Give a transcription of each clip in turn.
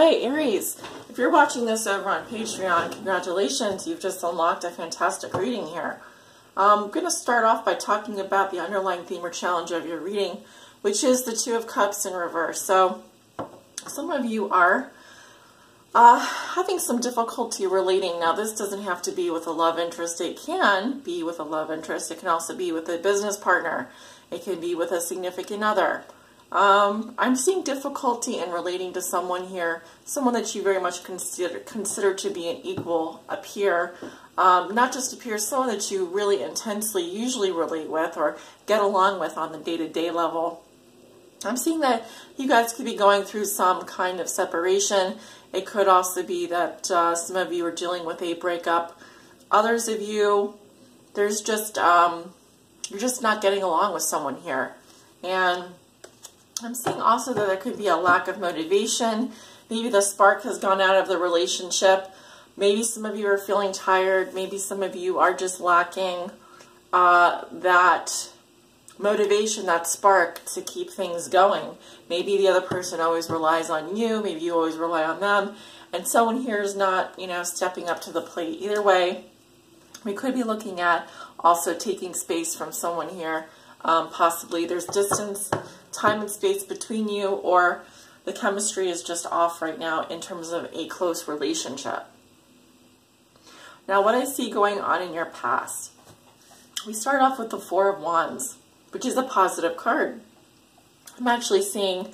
Hi, Aries. If you're watching this over on Patreon, congratulations, you've just unlocked a fantastic reading here. I'm going to start off by talking about the underlying theme or challenge of your reading, which is the Two of Cups in reverse. So, some of you are having some difficulty relating. Now, this doesn't have to be with a love interest. It can be with a love interest. It can also be with a business partner. It can be with a significant other. I'm seeing difficulty in relating to someone here, someone that you very much consider to be an equal, a peer, not just a peer, someone that you really intensely usually relate with or get along with on the day-to-day level. I'm seeing that you guys could be going through some kind of separation. It could also be that some of you are dealing with a breakup. Others of you, there's just, you're just not getting along with someone here. And I'm seeing also that there could be a lack of motivation. Maybe the spark has gone out of the relationship. Maybe some of you are feeling tired. Maybe some of you are just lacking that motivation, that spark to keep things going. Maybe the other person always relies on you. Maybe you always rely on them. And someone here is not, stepping up to the plate. Either way, we could be looking at also taking space from someone here. Possibly there's distance, time and space between you, or the chemistry is just off right now in terms of a close relationship. Now, what I see going on in your past, we start off with the Four of Wands, which is a positive card. I'm actually seeing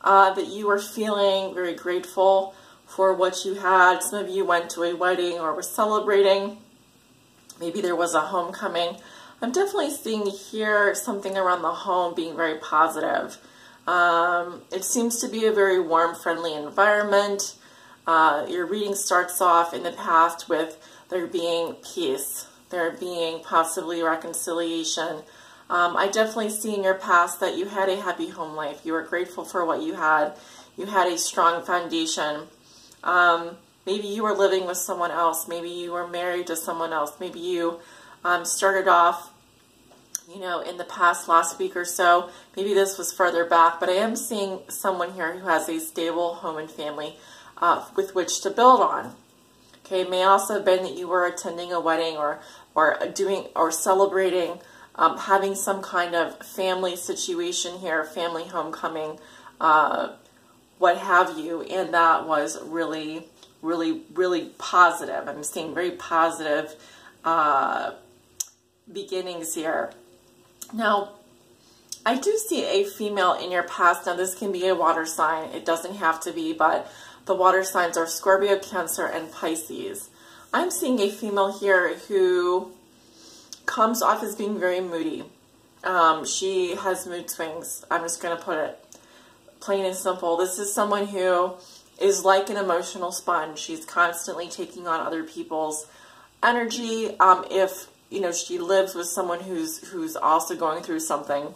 that you are feeling very grateful for what you had. Some of you went to a wedding or were celebrating. Maybe there was a homecoming. I'm definitely seeing here something around the home being very positive. It seems to be a very warm, friendly environment. Your reading starts off in the past with there being peace, there being possibly reconciliation. I definitely see in your past that you had a happy home life. You were grateful for what you had. You had a strong foundation. Maybe you were living with someone else. Maybe you were married to someone else. Maybe you started off, in the past last week or so. Maybe this was further back, but I am seeing someone here who has a stable home and family with which to build on. Okay, it may also have been that you were attending a wedding or celebrating, having some kind of family situation here, family homecoming, what have you, and that was really, really, really positive. I'm seeing very positive beginnings here. Now, I do see a female in your past. Now, this can be a water sign. It doesn't have to be, but the water signs are Scorpio, Cancer, and Pisces. I'm seeing a female here who comes off as being very moody. She has mood swings. I'm just going to put it plain and simple. This is someone who is like an emotional sponge. She's constantly taking on other people's energy. If she lives with someone who's also going through something,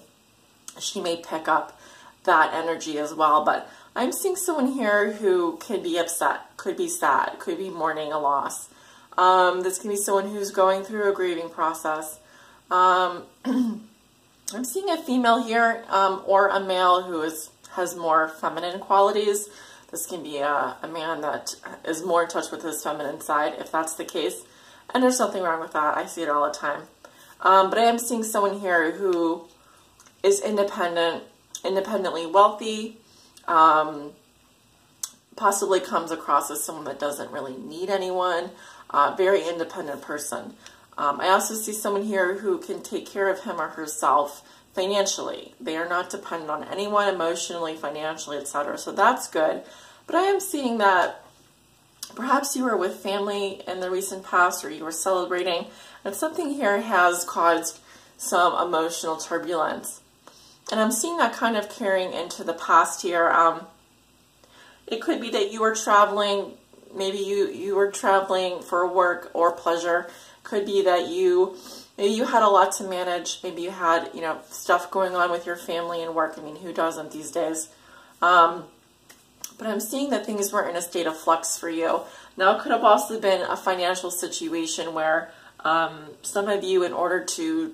she may pick up that energy as well. But I'm seeing someone here who can be upset, could be sad, could be mourning a loss. This can be someone who's going through a grieving process. I'm seeing a female here, or a male who has more feminine qualities. This can be a man that is more in touch with his feminine side, if that's the case. And there's nothing wrong with that. I see it all the time. But I am seeing someone here who is independently wealthy, possibly comes across as someone that doesn't really need anyone, very independent person. I also see someone here who can take care of him or herself financially. They are not dependent on anyone emotionally, financially, etc. So that's good. But I am seeing that perhaps you were with family in the recent past, or you were celebrating, and something here has caused some emotional turbulence. And I'm seeing that kind of carrying into the past here. It could be that you were traveling, maybe you were traveling for work or pleasure. Could be that maybe you had a lot to manage. Maybe you had, stuff going on with your family and work. I mean, who doesn't these days? But I'm seeing that things were in a state of flux for you. Now, it could have also been a financial situation where some of you, in order to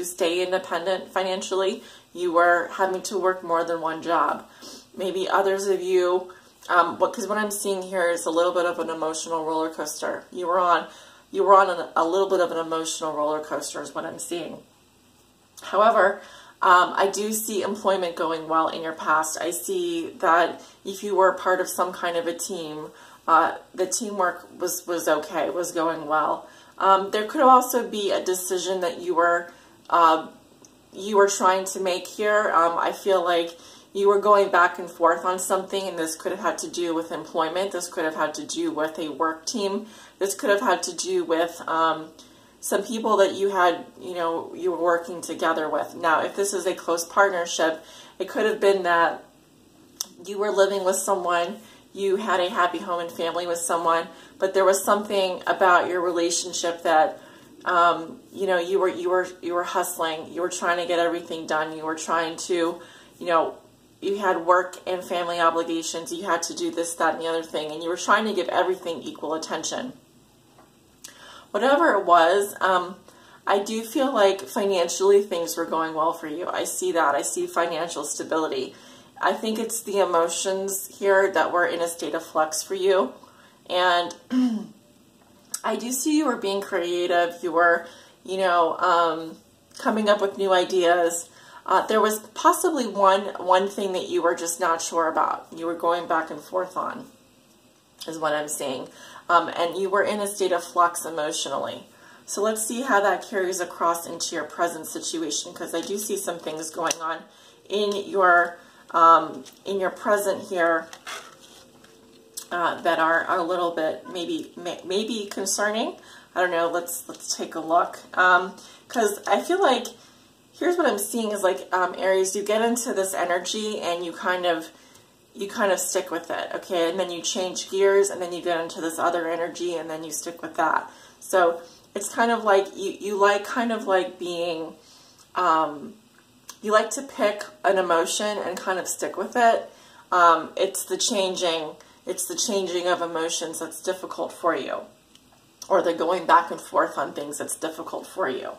stay independent financially, you were having to work more than one job. Maybe others of you Because what I'm seeing here is a little bit of an emotional roller coaster. You were on a little bit of an emotional roller coaster is what I'm seeing. However, I do see employment going well in your past. I see that if you were part of some kind of a team, the teamwork was okay, was going well. There could also be a decision that you were trying to make here. I feel like you were going back and forth on something, and this could have had to do with employment. This could have had to do with a work team. This could have had to do with some people that you had, you were working together with. Now, if this is a close partnership, it could have been that you were living with someone, you had a happy home and family with someone, but there was something about your relationship that, you were hustling, you were trying to get everything done, you were trying to, you had work and family obligations, you had to do this, that, and the other thing, and you were trying to give everything equal attention. Whatever it was, I do feel like financially things were going well for you. I see that. I see financial stability. I think it's the emotions here that were in a state of flux for you. And I do see you were being creative. You were, coming up with new ideas. There was possibly one thing that you were just not sure about. You were going back and forth on, is what I'm seeing. And you were in a state of flux emotionally. So let's see how that carries across into your present situation, because I do see some things going on in your present here that are a little bit maybe concerning. I don't know. Let's take a look, because I feel like here's what I'm seeing is like Aries, you get into this energy and you kind of stick with it, okay? And then you change gears and then you get into this other energy and then you stick with that. So it's kind of like you like kind of like being, you like to pick an emotion and kind of stick with it. It's the changing of emotions that's difficult for you, or the going back and forth on things that's difficult for you.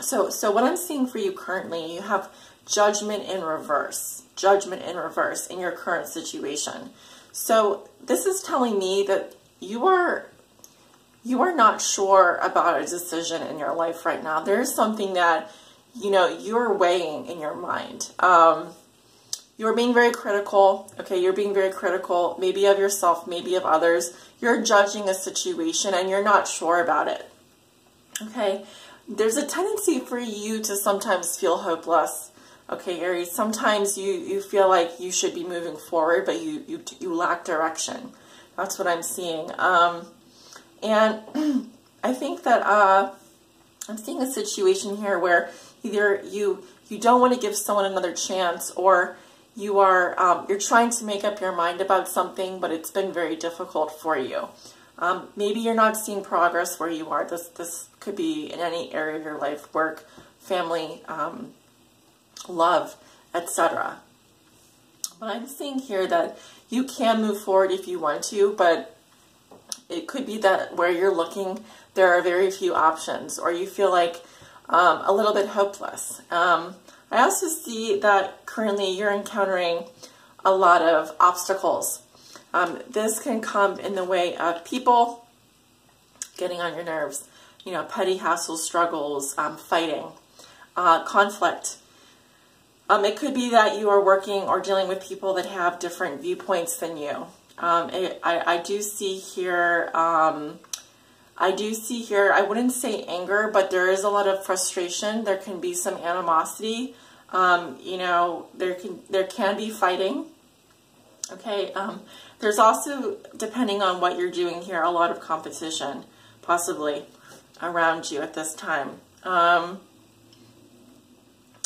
So what I'm seeing for you currently, you have judgment in reverse. Judgment in reverse in your current situation. So this is telling me that you are not sure about a decision in your life right now. There is something that, you're weighing in your mind. You're being very critical, okay? You're being very critical, maybe of yourself, maybe of others. You're judging a situation and you're not sure about it, okay? There's a tendency for you to sometimes feel hopeless. Okay, Aries, sometimes you feel like you should be moving forward, but you lack direction. That's what I'm seeing. And I think that I'm seeing a situation here where either you don't want to give someone another chance, or you're trying to make up your mind about something, but it's been very difficult for you. Maybe you're not seeing progress where you are. This could be in any area of your life: work, family, love, etc. But I'm seeing here that you can move forward if you want to, but it could be that where you're looking, there are very few options, or you feel like a little bit hopeless. I also see that currently you're encountering a lot of obstacles. This can come in the way of people getting on your nerves, petty hassles, struggles, fighting, conflict. It could be that you are working or dealing with people that have different viewpoints than you. I do see here, I wouldn't say anger, but there is a lot of frustration. There can be some animosity. There can be fighting. Okay. There's also, depending on what you're doing here, a lot of competition possibly around you at this time.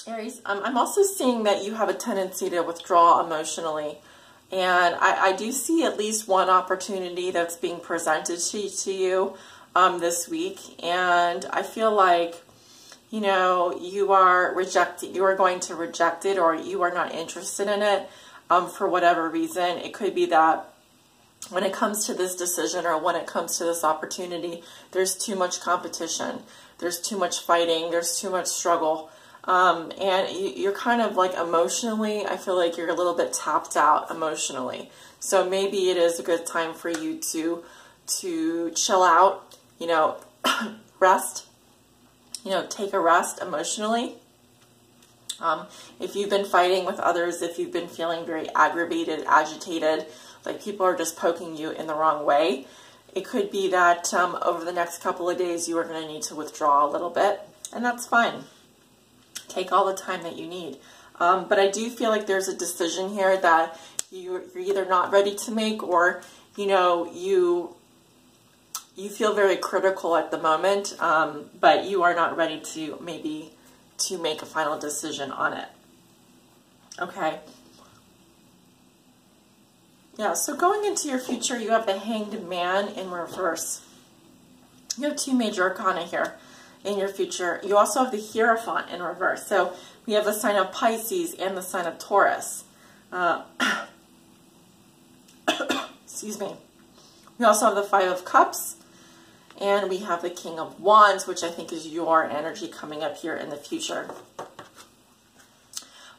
Aries, I'm also seeing that you have a tendency to withdraw emotionally. And I do see at least one opportunity that's being presented to you this week. And I feel like, you are going to reject it, or you are not interested in it for whatever reason. It could be that when it comes to this decision, or when it comes to this opportunity, there's too much competition. There's too much fighting. There's too much struggle. And you're kind of like emotionally, I feel like you're a little bit tapped out emotionally. So maybe it is a good time for you to chill out, you know, rest, you know, take a rest emotionally. If you've been fighting with others, if you've been feeling very aggravated, agitated, like people are just poking you in the wrong way, it could be that over the next couple of days you are going to need to withdraw a little bit, and that's fine. Take all the time that you need. But I do feel like there's a decision here that you're either not ready to make, or, you know, you feel very critical at the moment, but you are not ready to make a final decision on it. Okay. Yeah, so going into your future, you have the Hanged Man in reverse. You have two major arcana here in your future. You also have the Hierophant in reverse. So we have the sign of Pisces and the sign of Taurus. Excuse me. We also have the Five of Cups. And we have the King of Wands, which I think is your energy coming up here in the future.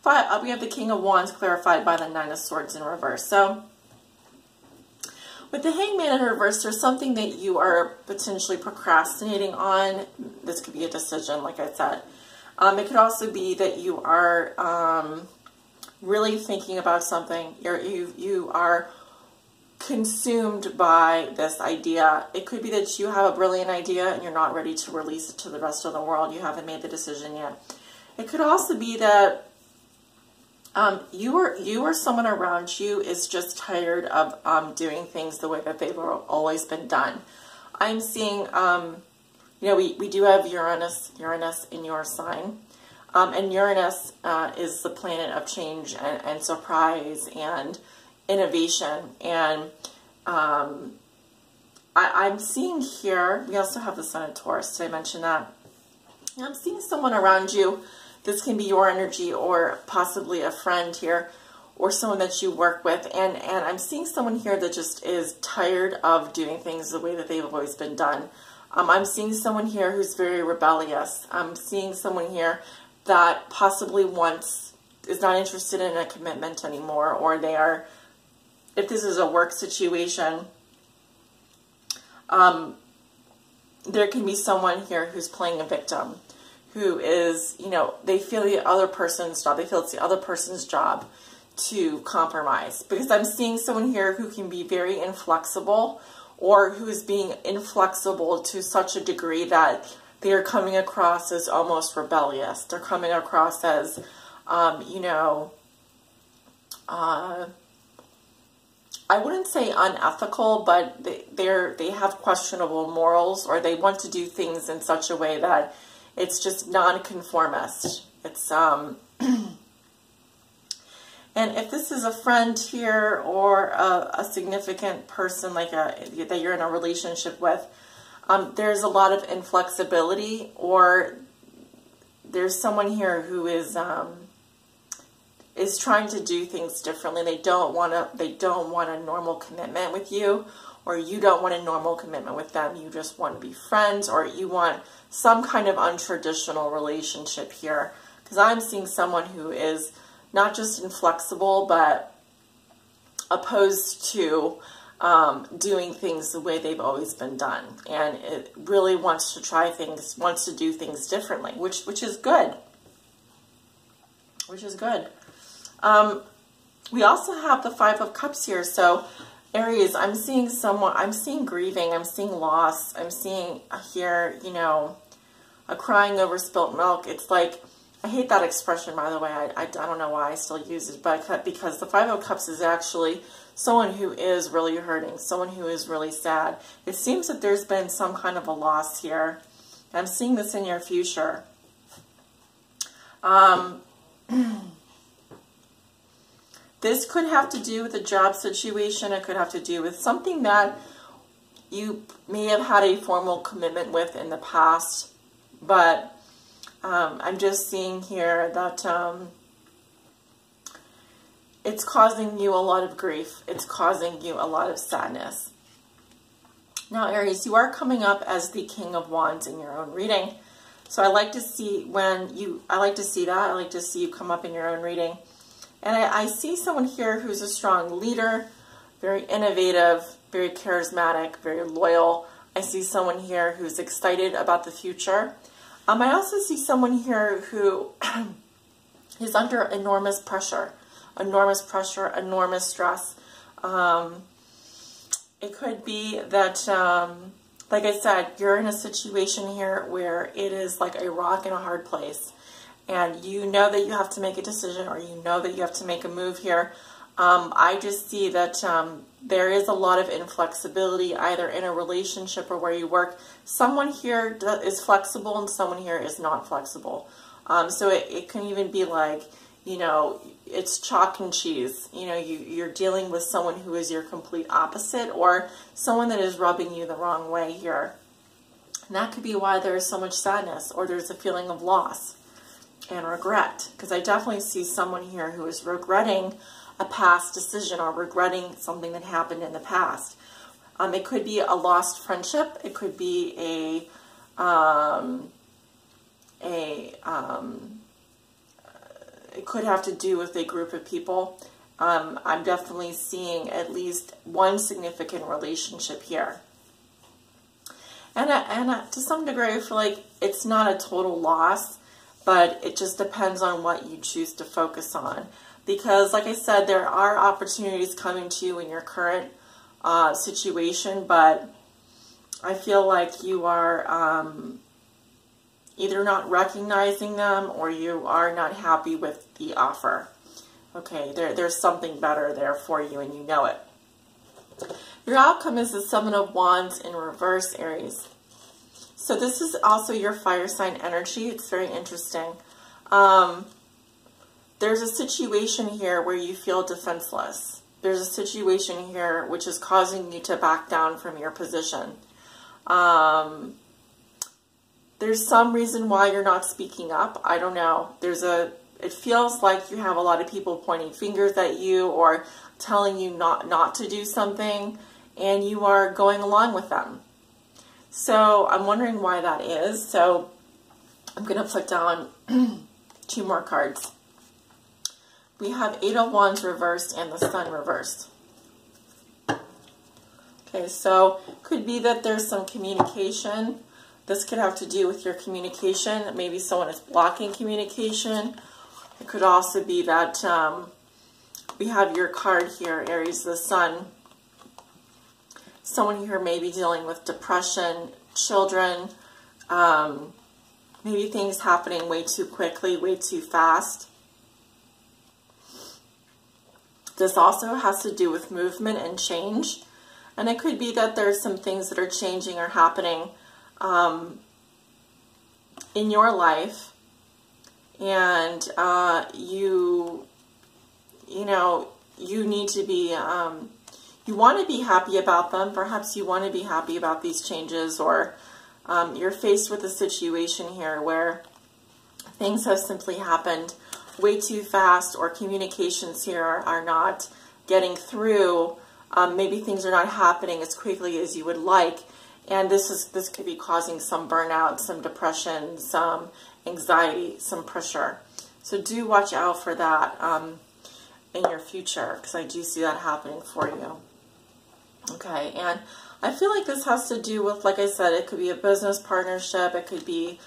We have the King of Wands clarified by the Nine of Swords in reverse. So with the Hangman in reverse, there's something that you are potentially procrastinating on. This could be a decision, like I said. It could also be that you are really thinking about something. You are consumed by this idea. It could be that you have a brilliant idea and you're not ready to release it to the rest of the world. You haven't made the decision yet. It could also be that you or someone around you is just tired of doing things the way that they've always been done. I'm seeing, you know, we do have Uranus in your sign. And Uranus is the planet of change and surprise and innovation. And I'm seeing here, we also have the Sun of Taurus. Did I mention that? I'm seeing someone around you. This can be your energy or possibly a friend here or someone that you work with. And I'm seeing someone here that just is tired of doing things the way that they've always been done. I'm seeing someone here who's very rebellious. I'm seeing someone here that possibly is not interested in a commitment anymore, or they are, if this is a work situation, there can be someone here who's playing a victim, who is, you know, they feel the other person's job. They feel it's the other person's job to compromise. Because I'm seeing someone here who can be very inflexible, or who is being inflexible to such a degree that they are coming across as almost rebellious. They're coming across as, you know, I wouldn't say unethical, but they have questionable morals, or they want to do things in such a way that it's just non-conformist. It's, and if this is a friend here or a significant person like that you're in a relationship with, there's a lot of inflexibility, or there's someone here who is trying to do things differently. They don't want a normal commitment with you, or you don't want a normal commitment with them. You just want to be friends, or you want some kind of untraditional relationship here. Because I'm seeing someone who is not just inflexible, but opposed to doing things the way they've always been done. And it really wants to try things, wants to do things differently, which is good. Which is good. We also have the Five of Cups here. So Aries, I'm seeing grieving, I'm seeing loss, I'm seeing here, you know, a crying over spilt milk. It's like, I hate that expression, by the way. I don't know why I still use it, but because the Five of Cups is actually someone who is really hurting, someone who is really sad. It seems that there's been some kind of a loss here. I'm seeing this in your future. This could have to do with a job situation. It could have to do with something that you may have had a formal commitment with in the past. But I'm just seeing here that it's causing you a lot of grief. It's causing you a lot of sadness. Now, Aries, you are coming up as the King of Wands in your own reading. So I like to see I like to see that. I like to see you come up in your own reading. And I see someone here who's a strong leader, very innovative, very charismatic, very loyal. I see someone here who's excited about the future. I also see someone here who is under enormous pressure, enormous stress. It could be that, like I said, you're in a situation here where it is like a rock in a hard place. And you know that you have to make a decision, or you know that you have to make a move here. I just see that there is a lot of inflexibility either in a relationship or where you work. Someone here is flexible and someone here is not flexible. So it can even be like, you know, it's chalk and cheese. You know, you're dealing with someone who is your complete opposite, or someone that is rubbing you the wrong way here. And that could be why there is so much sadness, or there's a feeling of loss and regret. Because I definitely see someone here who is regretting a past decision or regretting something that happened in the past. It could be a lost friendship. It could be it could have to do with a group of people. I'm definitely seeing at least one significant relationship here. And to some degree, I feel like it's not a total loss, but it just depends on what you choose to focus on. Because, like I said, there are opportunities coming to you in your current situation, but I feel like you are either not recognizing them or you are not happy with the offer. Okay, there's something better there for you and you know it. Your outcome is the Seven of Wands in reverse, Aries. So this is also your fire sign energy. It's very interesting. There's a situation here where you feel defenseless. There's a situation here which is causing you to back down from your position. There's some reason why you're not speaking up. I don't know. It feels like you have a lot of people pointing fingers at you or telling you not to do something, and you are going along with them. So I'm wondering why that is. So I'm going to put down 2 more cards. We have Eight of Wands reversed and the Sun reversed. Okay, so could be that there's some communication. This could have to do with your communication. Maybe someone is blocking communication. It could also be that we have your card here, Aries, the Sun. Someone here may be dealing with depression, children, maybe things happening way too quickly, way too fast. This also has to do with movement and change. And it could be that there's some things that are changing or happening in your life. And you need to be, you want to be happy about them. Perhaps you want to be happy about these changes, or you're faced with a situation here where things have simply happened way too fast, or communications here are not getting through. Maybe things are not happening as quickly as you would like, and this could be causing some burnout, some depression, some anxiety, some pressure. So do watch out for that in your future, because I do see that happening for you. Okay, and I feel like this has to do with, like I said, it could be a business partnership, it could be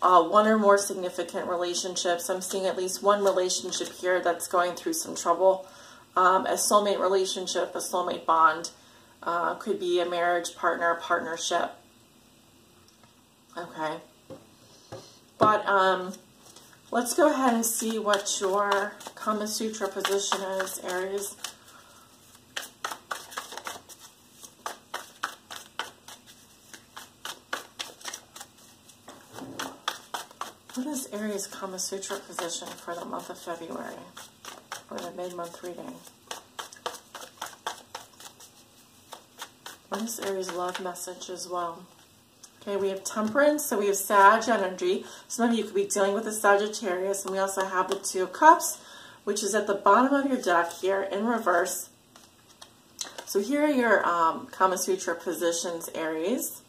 one or more significant relationships. I'm seeing at least one relationship here that's going through some trouble. A soulmate relationship, a soulmate bond, could be a marriage partner, partnership. Okay. But let's go ahead and see what your Kama Sutra position is, Aries. What is Aries' Kama Sutra position for the month of February, for the mid-month reading? What is Aries' love message as well? Okay, we have Temperance, so we have Sag energy. Some of you could be dealing with a Sagittarius, and we also have the Two of Cups, which is at the bottom of your deck here in reverse. So here are your Kama Sutra positions, Aries.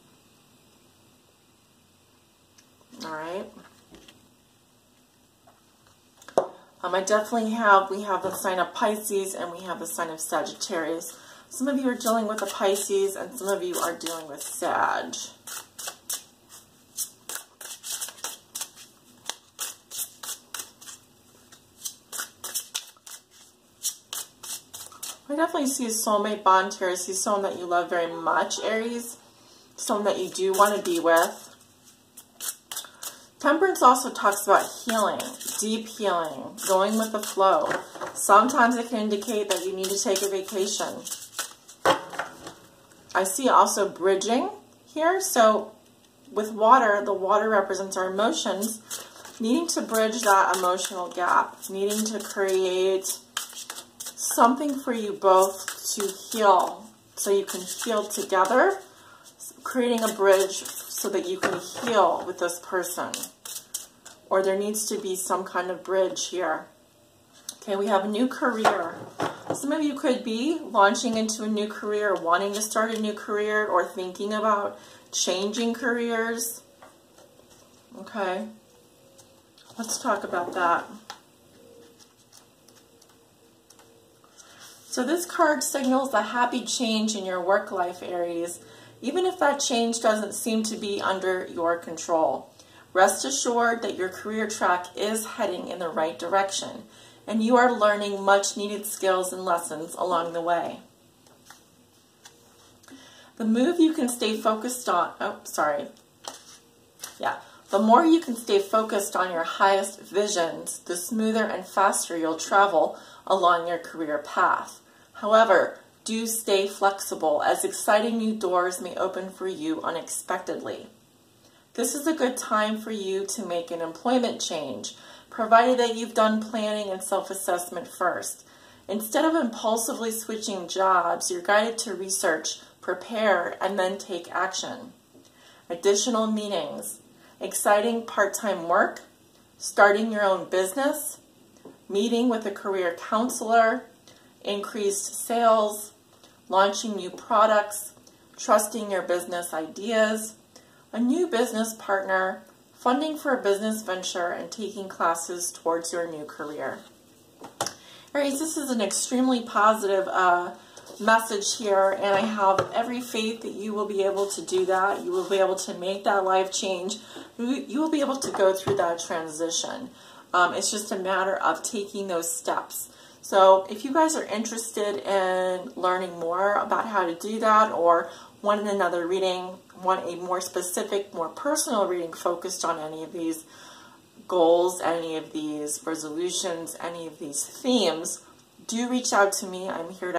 All right. I definitely we have the sign of Pisces and we have the sign of Sagittarius. Some of you are dealing with a Pisces and some of you are dealing with Sag. I definitely see a soulmate bond here. I see someone that you love very much, Aries. Someone that you do want to be with. Temperance also talks about healing, deep healing, going with the flow. Sometimes it can indicate that you need to take a vacation. I see also bridging here. So with water, the water represents our emotions, needing to bridge that emotional gap, needing to create something for you both to heal so you can heal together, creating a bridge so that you can heal with this person. Or there needs to be some kind of bridge here. Okay, we have a new career. Some of you could be launching into a new career, wanting to start a new career, or thinking about changing careers. Okay, let's talk about that. So this card signals a happy change in your work life, Aries, even if that change doesn't seem to be under your control. Rest assured that your career track is heading in the right direction, and you are learning much needed skills and lessons along the way. The more you can stay focused on, the more you can stay focused on your highest visions, the smoother and faster you'll travel along your career path. However, do stay flexible, as exciting new doors may open for you unexpectedly. This is a good time for you to make an employment change, provided that you've done planning and self-assessment first. Instead of impulsively switching jobs, you're guided to research, prepare, and then take action. Additional meanings: exciting part-time work, starting your own business, meeting with a career counselor, increased sales, launching new products, trusting your business ideas, a new business partner, funding for a business venture, and taking classes towards your new career. Aries, this is an extremely positive message here, and I have every faith that you will be able to do that. You will be able to make that life change. You will be able to go through that transition. It's just a matter of taking those steps. So if you guys are interested in learning more about how to do that, or want another reading, want a more specific, more personal reading focused on any of these goals, any of these resolutions, any of these themes, do reach out to me. I'm here to